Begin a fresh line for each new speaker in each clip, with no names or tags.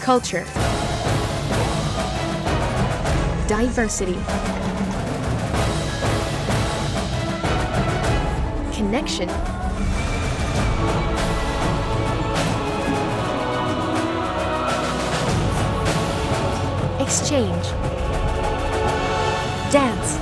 culture, diversity, connection, exchange, dance.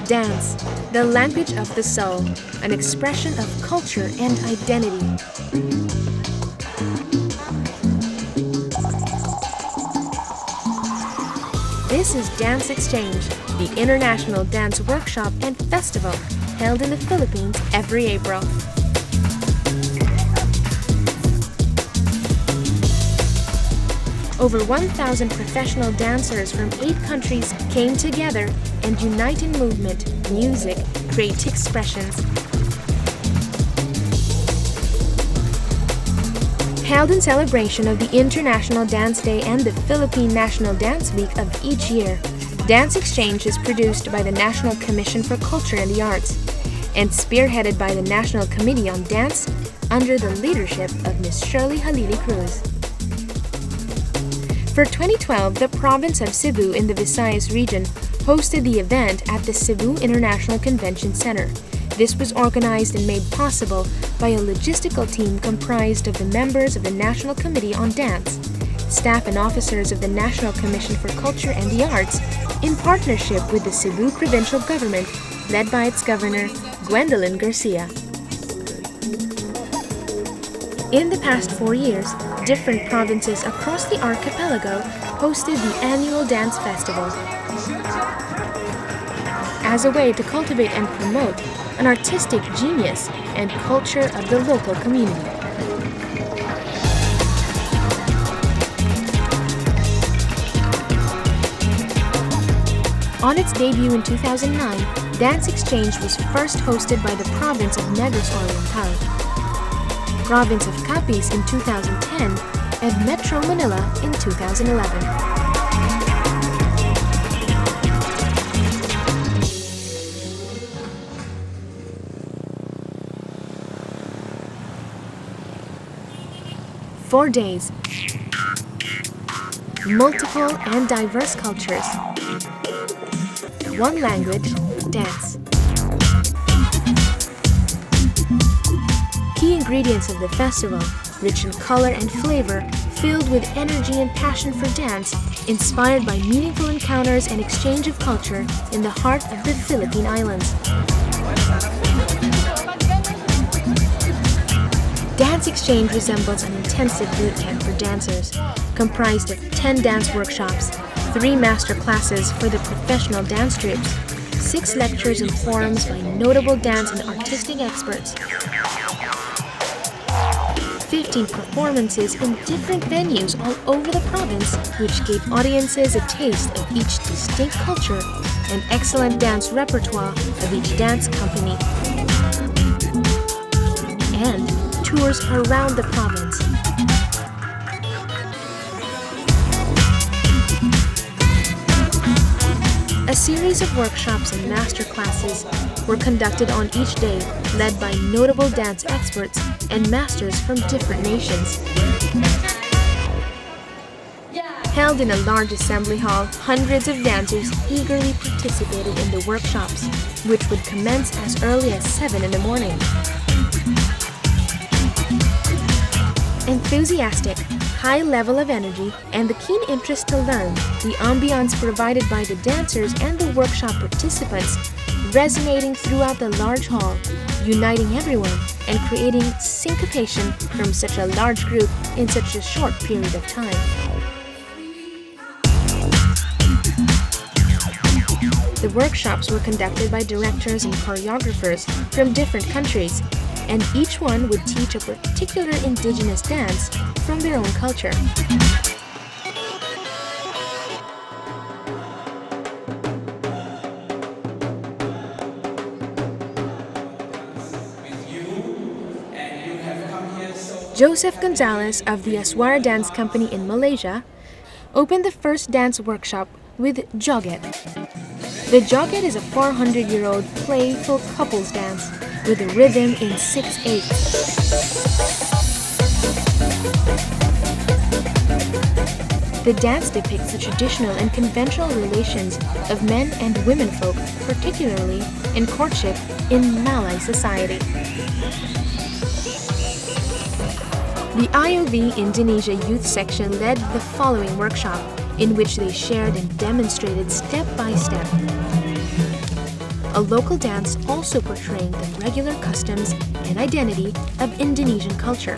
Dance, the language of the soul, an expression of culture and identity. This is Dance Exchange, the international dance workshop and festival held in the Philippines every April. Over 1,000 professional dancers from 8 countries came together and unite in movement, music, creative expressions. Held in celebration of the International Dance Day and the Philippine National Dance Week of each year, Dance Exchange is produced by the National Commission for Culture and the Arts and spearheaded by the National Committee on Dance under the leadership of Ms. Shirley Halili Cruz. For 2012, the province of Cebu in the Visayas region hosted the event at the Cebu International Convention Center. This was organized and made possible by a logistical team comprised of the members of the National Committee on Dance, staff and officers of the National Commission for Culture and the Arts, in partnership with the Cebu provincial government, led by its governor, Gwendolyn Garcia. In the past 4 years, different provinces across the archipelago hosted the annual dance festival as a way to cultivate and promote an artistic genius and culture of the local community. On its debut in 2009, Dance Exchange was first hosted by the province of Negros Oriental, province of Capiz in 2010, and Metro Manila in 2011. Four days, multiple and diverse cultures, one language, dance. Key ingredients of the festival, rich in color and flavor, filled with energy and passion for dance, inspired by meaningful encounters and exchange of culture in the heart of the Philippine Islands. Dance Exchange resembles an intensive boot camp for dancers, comprised of 10 dance workshops, 3 master classes for the professional dance troupes, 6 lectures and forums by notable dance and artistic experts, 15 performances in different venues all over the province, which gave audiences a taste of each distinct culture and excellent dance repertoire of each dance company, and tours around the province. A series of workshops and master classes were conducted on each day, led by notable dance experts and masters from different nations. Held in a large assembly hall, hundreds of dancers eagerly participated in the workshops, which would commence as early as 7 in the morning. Enthusiastic, high level of energy, and the keen interest to learn, the ambiance provided by the dancers and the workshop participants resonating throughout the large hall, uniting everyone and creating syncopation from such a large group in such a short period of time. The workshops were conducted by directors and choreographers from different countries, and each one would teach a particular indigenous dance from their own culture. Joseph Gonzalez of the Aswara Dance Company in Malaysia opened the first dance workshop with Joget. The Joget is a 400-year-old playful couples dance with a rhythm in 6/8. The dance depicts the traditional and conventional relations of men and women folk, particularly in courtship in Malay society. The IOV Indonesia Youth Section led the following workshop, in which they shared and demonstrated step by step a local dance also portraying the regular customs and identity of Indonesian culture.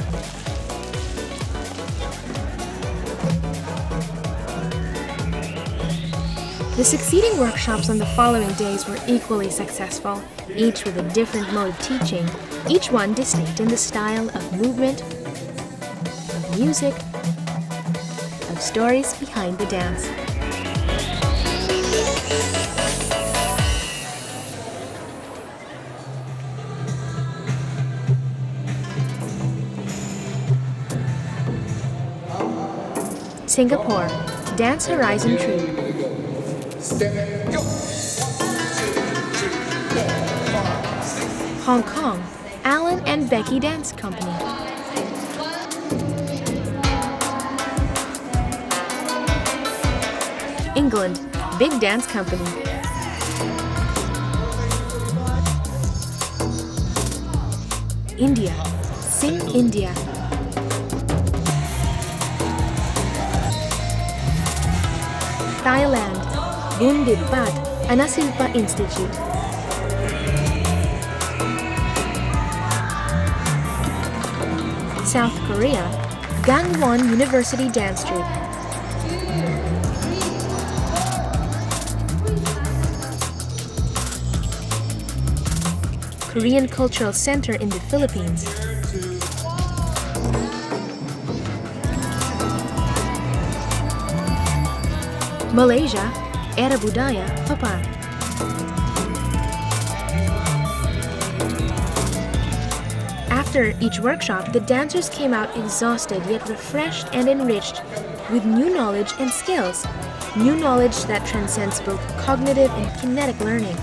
The succeeding workshops on the following days were equally successful, each with a different mode of teaching, each one distinct in the style of movement, of music, of stories behind the dance. Singapore, Dance Horizon Troupe. Hong Kong, Alan and Becky Dance Company. England, Big Dance Company. India, Sing India. Thailand, Bunditpat Anasilpa Institute. South Korea, Gangwon University Dance Troupe. Korean Cultural Center in the Philippines. Malaysia, Era Budaya, Papar. After each workshop, the dancers came out exhausted yet refreshed and enriched with new knowledge and skills, new knowledge that transcends both cognitive and kinetic learning.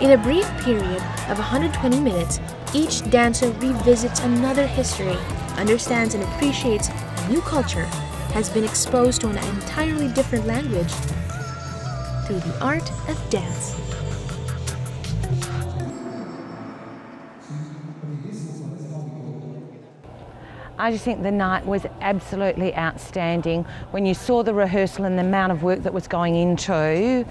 In a brief period of 120 minutes, each dancer revisits another history, understands and appreciates a new culture, has been exposed to an entirely different language through the art of dance.
I just think the night was absolutely outstanding. When you saw the rehearsal and the amount of work that was going into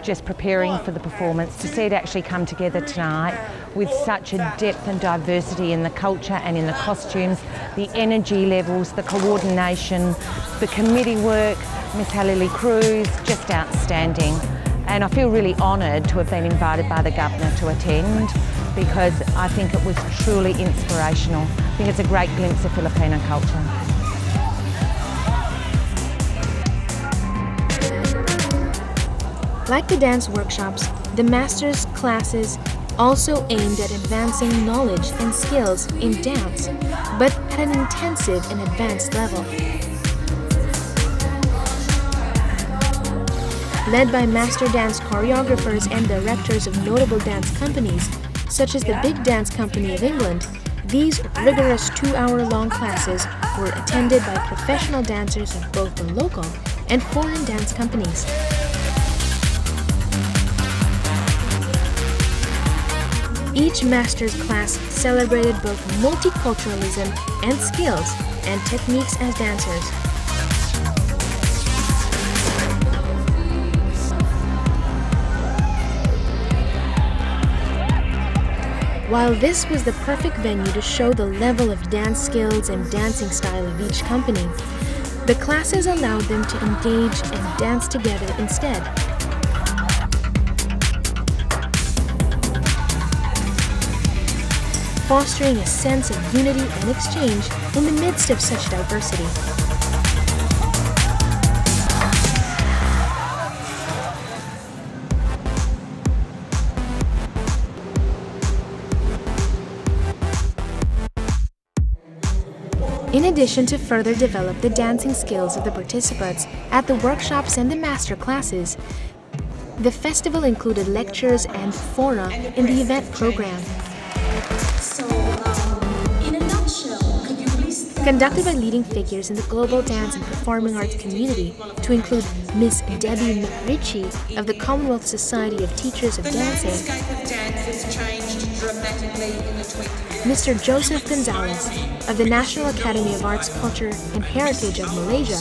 just preparing for the performance, to see it actually come together tonight with such a depth and diversity in the culture and in the costumes, the energy levels, the coordination, the committee work, Miss Halili Cruz, just outstanding. And I feel really honoured to have been invited by the Governor to attend, because I think it was truly inspirational. I think it's a great glimpse of Filipino culture.
Like the dance workshops, the master's classes also aimed at advancing knowledge and skills in dance, but at an intensive and advanced level. Led by master dance choreographers and directors of notable dance companies, such as the Big Dance Company of England, these rigorous 2-hour-long classes were attended by professional dancers of both the local and foreign dance companies. Each master's class celebrated both multiculturalism and skills and techniques as dancers. While this was the perfect venue to show the level of dance skills and dancing style of each company, the classes allowed them to engage and dance together instead. Fostering a sense of unity and exchange in the midst of such diversity. In addition to further develop the dancing skills of the participants at the workshops and the master classes, the festival included lectures and fora in the event program. Conducted by leading figures in the global dance and performing arts community, to include Ms. Debbie McRitchie of the Commonwealth Society of Teachers of Dancing, Mr. Joseph Gonzalez of the National Academy of Arts, Culture and Heritage of Malaysia,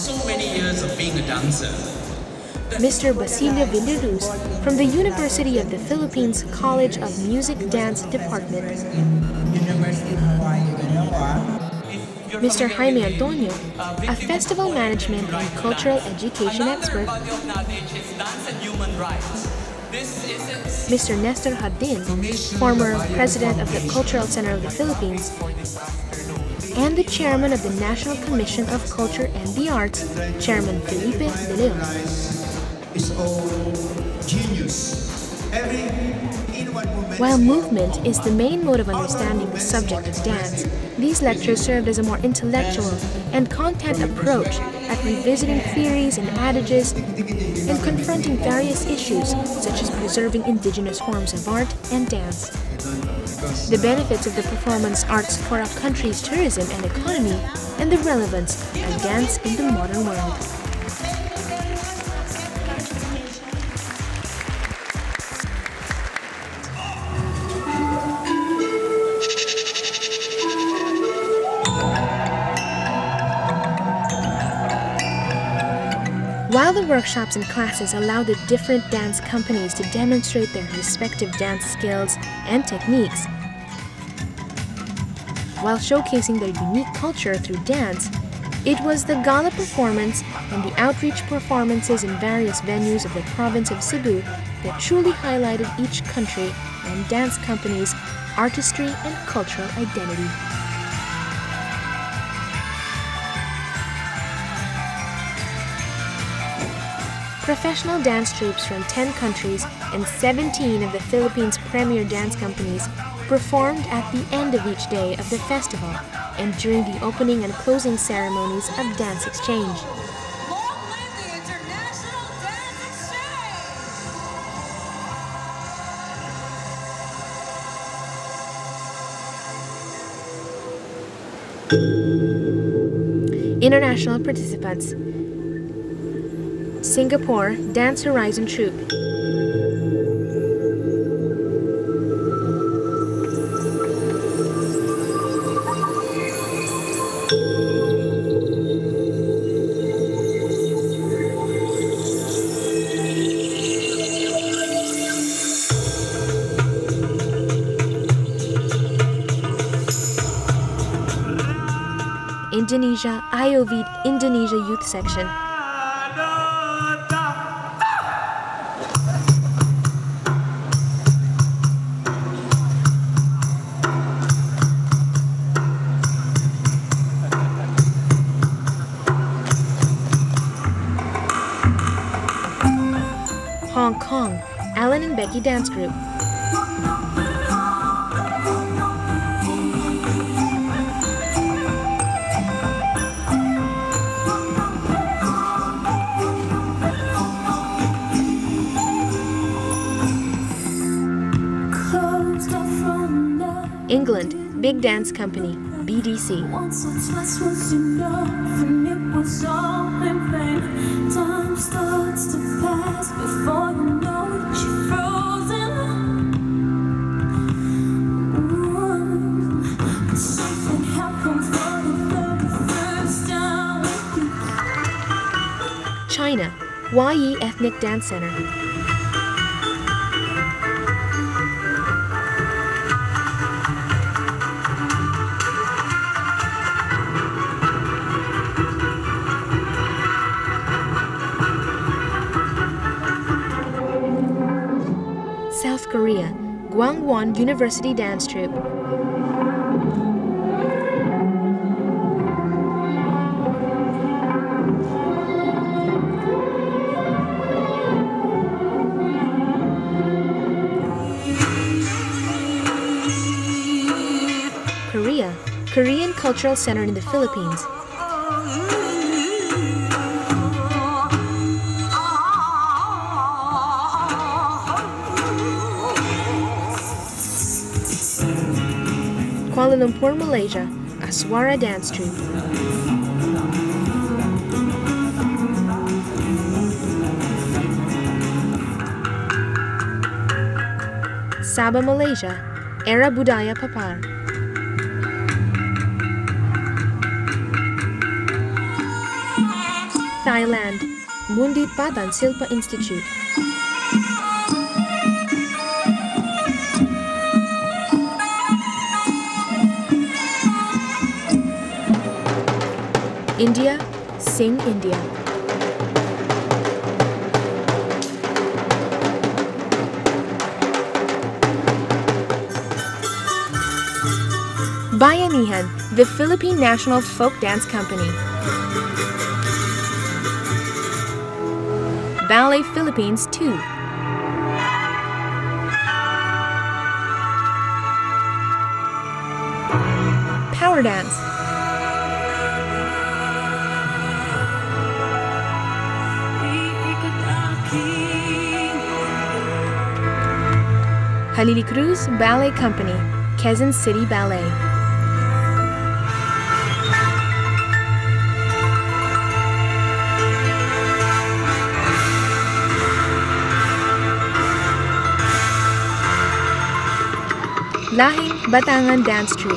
Mr. Basilio Villaruz from the University of the Philippines College of Music Dance Department, Mr. Jaime Antonio, a festival management and cultural education expert, Mr. Nestor Hadin, former president of the Cultural Center of the Philippines, and the chairman of the National Commission of Culture and the Arts, Chairman Felipe de Leon. While movement is the main mode of understanding the subject of dance, these lectures served as a more intellectual and content approach at revisiting theories and adages and confronting various issues such as preserving indigenous forms of art and dance, the benefits of the performance arts for our country's tourism and economy, and the relevance of dance in the modern world. While the workshops and classes allow the different dance companies to demonstrate their respective dance skills and techniques, while showcasing their unique culture through dance, it was the Gala Performance and the outreach performances in various venues of the province of Cebu that truly highlighted each country and dance company's artistry and cultural identity. Professional dance troupes from 10 countries and 17 of the Philippines' premier dance companies performed at the end of each day of the festival and during the opening and closing ceremonies of Dance Exchange. International participants: Singapore Dance Horizon Troupe, Indonesia IOV Indonesia Youth Section, Hong Kong Alan and Becky Dance Group, England Big Dance Company BDC,
Once or twice was enough, and it was all in vain. Time starts to pass before you know it, you're frozen. But something happened for the very first time with you.
China Huayi Ethnic Dance Center, South Korea Gwangwon University Dance Troupe, Korean cultural center in the Philippines. Kuala Lumpur, Malaysia, Aswara Dance Troupe. Sabah, Malaysia, Era Budaya Papar. Thailand, Mundi Patan Silpa Institute. India, Sing India. Bayanihan, the Philippine National Folk Dance Company. Ballet Philippines 2. Power Dance. Halili Cruz Ballet Company, Quezon City Ballet. Lahing Batangan Dance Troupe.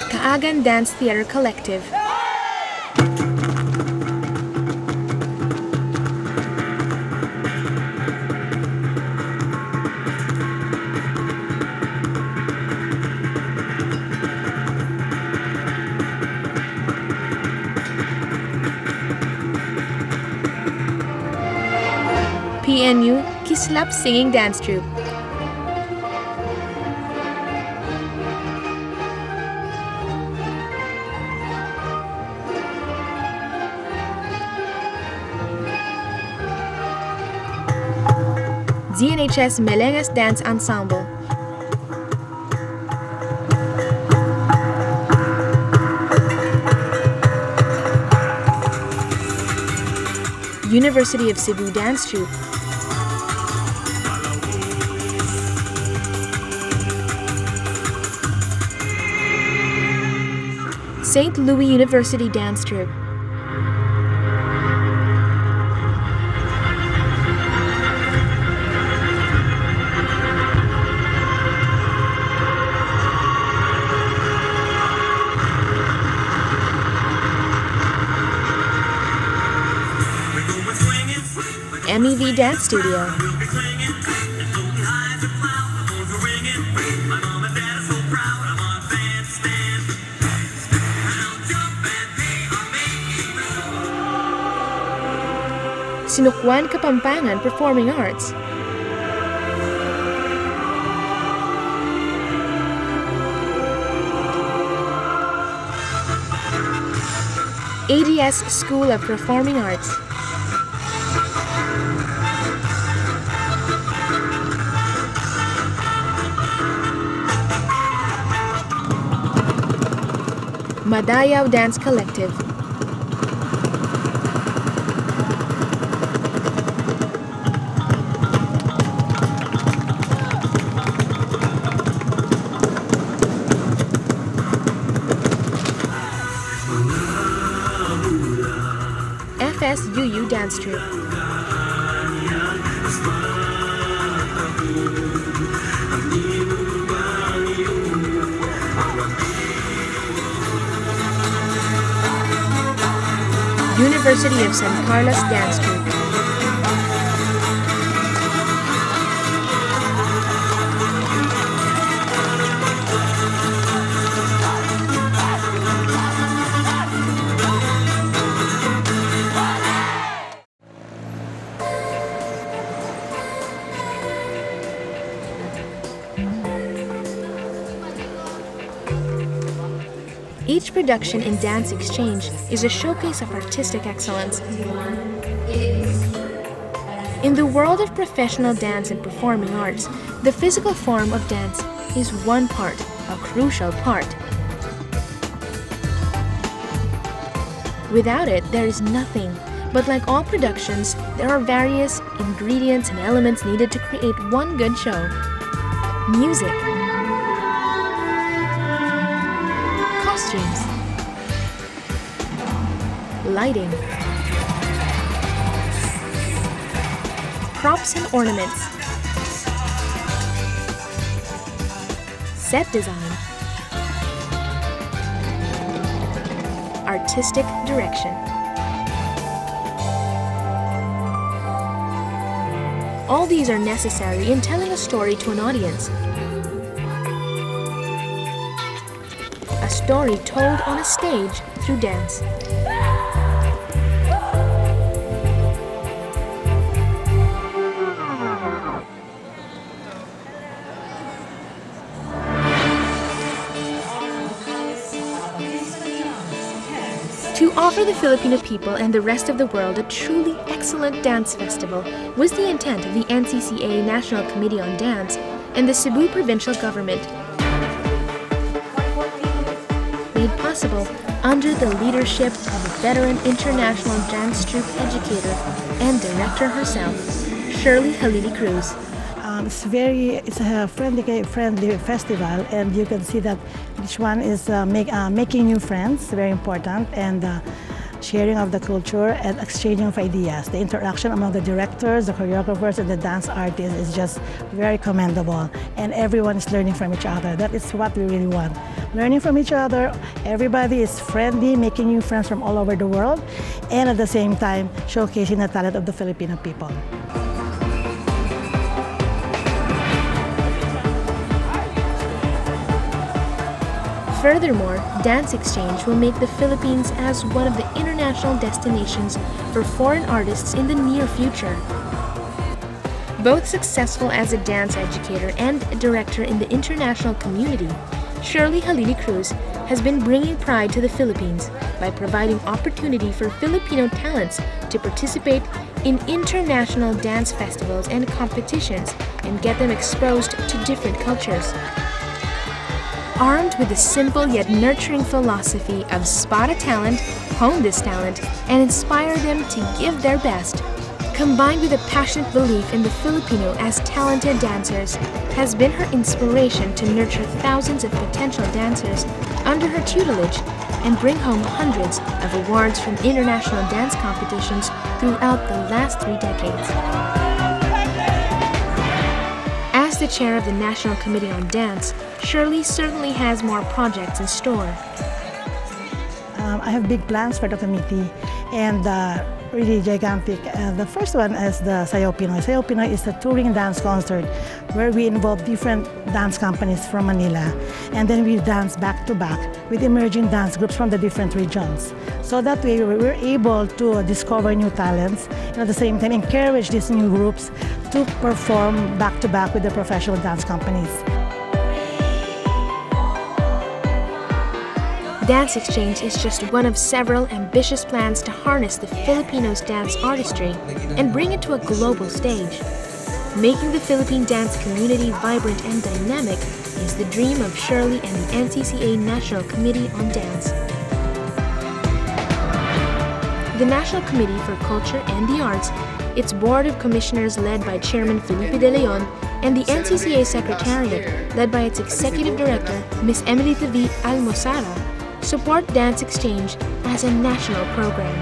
Kaagan Dance Theater Collective. PNU Kislap Singing Dance Troupe. DNHS Melengas Dance Ensemble. University of Cebu Dance Troupe. St. Louis University Dance Troupe. MEV Dance Studio. Sinukwan Kapampangan Performing Arts. ADS School of Performing Arts. Madayaw Dance Collective. FSUU Dance Troupe. University of San Carlos Dance Troupe. Each production in Dance Exchange is a showcase of artistic excellence. In the world of professional dance and performing arts, the physical form of dance is one part, a crucial part. Without it, there is nothing. But like all productions, there are various ingredients and elements needed to create one good show. Music, costumes, lighting, props and ornaments, set design, artistic direction. All these are necessary in telling a story to an audience. A story told on a stage through dance. To offer the Filipino people and the rest of the world a truly excellent dance festival was the intent of the NCCA National Committee on Dance and the Cebu provincial government. Made possible under the leadership of a veteran international dance troupe educator and director herself, Shirley Halili Cruz.
It's a friendly festival, and you can see that each one is making new friends, very important, and sharing of the culture and exchanging of ideas. The interaction among the directors, the choreographers, and the dance artists is just very commendable, and everyone is learning from each other. That is what we really want. Learning from each other, everybody is friendly, making new friends from all over the world, and at the same time, showcasing the talent of the Filipino people.
Furthermore, Dance Exchange will make the Philippines as one of the international destinations for foreign artists in the near future. Both successful as a dance educator and a director in the international community, Shirley Halili Cruz has been bringing pride to the Philippines by providing opportunity for Filipino talents to participate in international dance festivals and competitions and get them exposed to different cultures. Armed with the simple yet nurturing philosophy of spot a talent, hone this talent, and inspire them to give their best, combined with a passionate belief in the Filipino as talented dancers, has been her inspiration to nurture thousands of potential dancers under her tutelage and bring home hundreds of awards from international dance competitions throughout the last 3 decades. As the chair of the National Committee on Dance, Shirley certainly has more projects in store.
I have big plans for the committee, and really gigantic. The first one is the Sayaw Pinoy. Sayaw Pinoy is a touring dance concert where we involve different dance companies from Manila, and then we dance back to back with emerging dance groups from the different regions. So that way we're able to discover new talents and at the same time encourage these new groups to perform back to back with the professional dance companies.
Dance Exchange is just one of several ambitious plans to harness the Filipinos' dance artistry and bring it to a global stage. Making the Philippine dance community vibrant and dynamic is the dream of Shirley and the NCCA National Committee on Dance. The National Committee for Culture and the Arts, its board of commissioners led by Chairman Felipe De Leon, and the NCCA Secretariat led by its Executive Director, Ms. Emily Tavi Almosara, support Dance Exchange as a national program.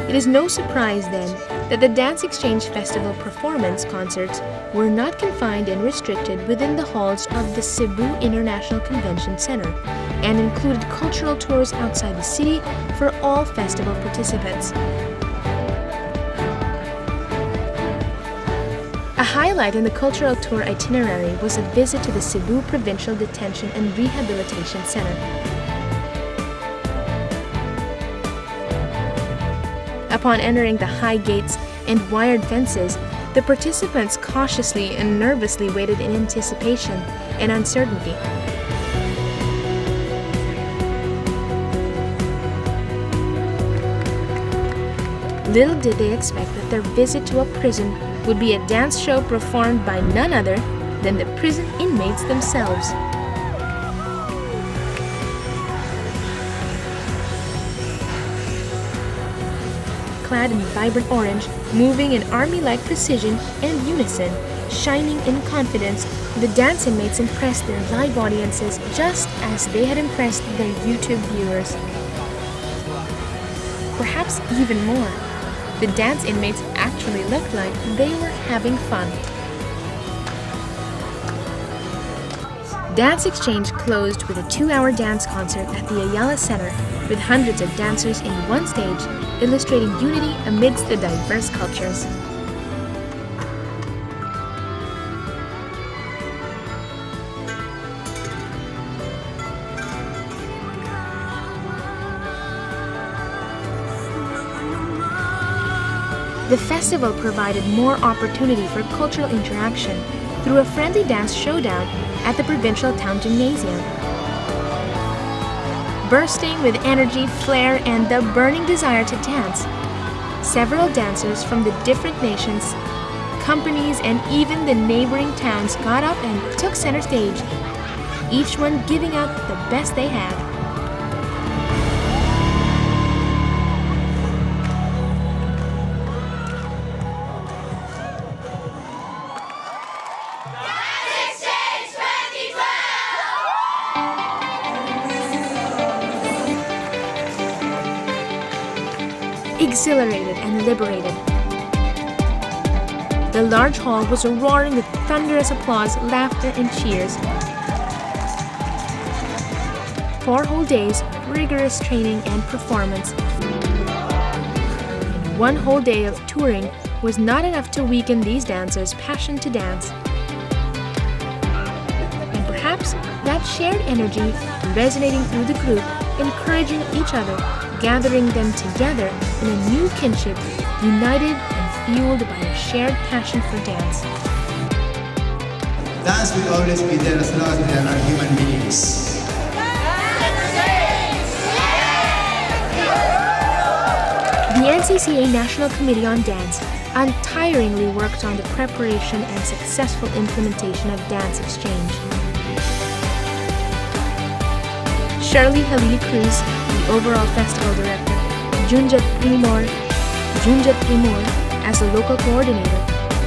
It is no surprise then that the Dance Exchange Festival performance concerts were not confined and restricted within the halls of the Cebu International Convention Center and included cultural tours outside the city for all festival participants. A highlight in the cultural tour itinerary was a visit to the Cebu Provincial Detention and Rehabilitation Center. Upon entering the high gates and wired fences, The participants cautiously and nervously waited in anticipation and uncertainty. Little did they expect that their visit to a prison would be a dance show performed by none other than the prison inmates themselves. Clad in vibrant orange, moving in army-like precision and unison, shining in confidence, the dance inmates impressed their live audiences just as they had impressed their YouTube viewers. Perhaps even more. The dance inmates actually looked like they were having fun. Dance Exchange closed with a 2-hour dance concert at the Ayala Center with hundreds of dancers in one stage, illustrating unity amidst the diverse cultures. The festival provided more opportunity for cultural interaction through a friendly dance showdown at the Provincial Town Gymnasium. Bursting with energy, flair, and the burning desire to dance, several dancers from the different nations, companies, and even the neighboring towns got up and took center stage, each one giving out the best they had. Exhilarated and liberated. The large hall was roaring with thunderous applause, laughter, and cheers. 4 whole days of rigorous training and performance. And 1 whole day of touring was not enough to weaken these dancers' passion to dance. And perhaps that shared energy resonating through the group, encouraging each other, gathering them together in a new kinship, united and fueled by a shared passion for dance.
Dance will always be there as long as there are human beings.
The NCCA National Committee on Dance untiringly worked on the preparation and successful implementation of Dance Exchange. Shirley Halili Cruz, the overall festival director, Junjat Primor as the local coordinator,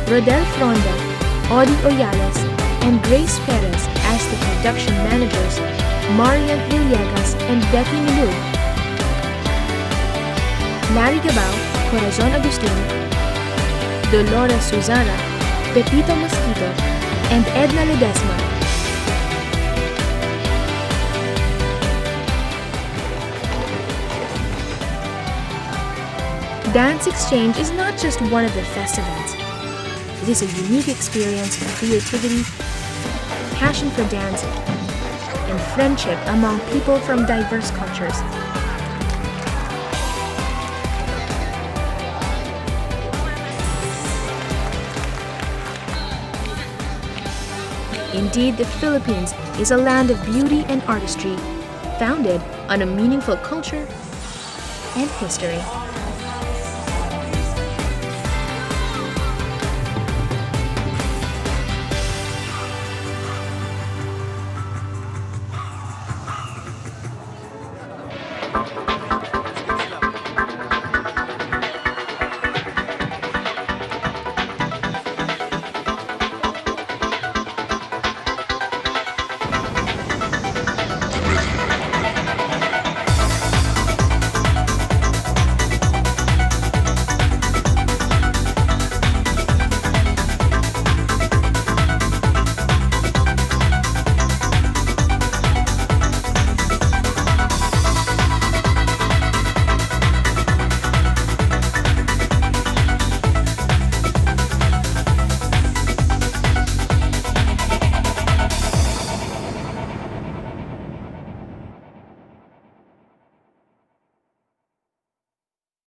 Rodel Fronda, Audie Oyales, and Grace Perez as the production managers, Marian Villegas and Becky Milud, Larry Gabao, Corazon Agustin, Dolores Susana, Pepito Mosquito, and Edna Ledesma. Dance Exchange is not just one of the festivals. It is a unique experience of creativity, passion for dance, and friendship among people from diverse cultures. Indeed, the Philippines is a land of beauty and artistry, founded on a meaningful culture and history.